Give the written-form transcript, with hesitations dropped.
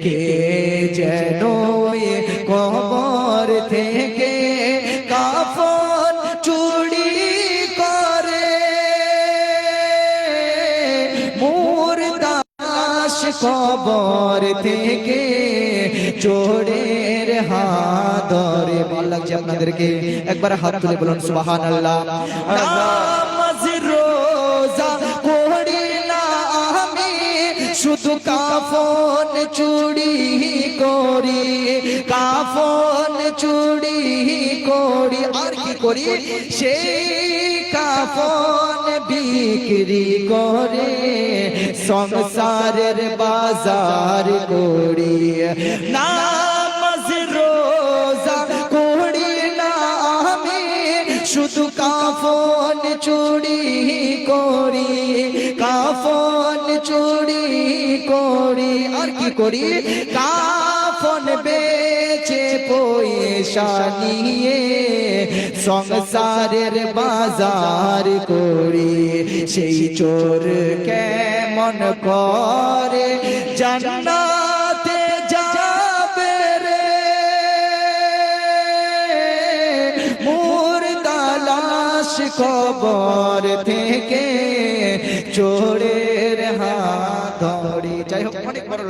কে যেন কবর থেকে কাফন চুরি করে, মুর্দাস কবর থেকে চোরের হাত ধরে। ভালো লাগছে আপনাদেরকে? একবার হাত তুলে বলুন সুবহানাল্লাহ। নামাজ রোজা করি না আমি, শুধু কাফন চুরি করি, কাফন চুরি করি। আর কি করি? সেই কাফন বিক্রি করে সংসারের বাজার করি। নামাজ রোজা করি না আমি, শুধু কাফন চুরি করি, কাফন চুরি করি। আর কি করি? কাফন বেচে পয়সা নিয়ে সংসারের বাজার করি। সেই চোর কেমন করে জান্নাতে যাবে রে, মুর্দা লাশ কবর থেকে চোরের হাত ধরে। যাই হোক, অনেক বড়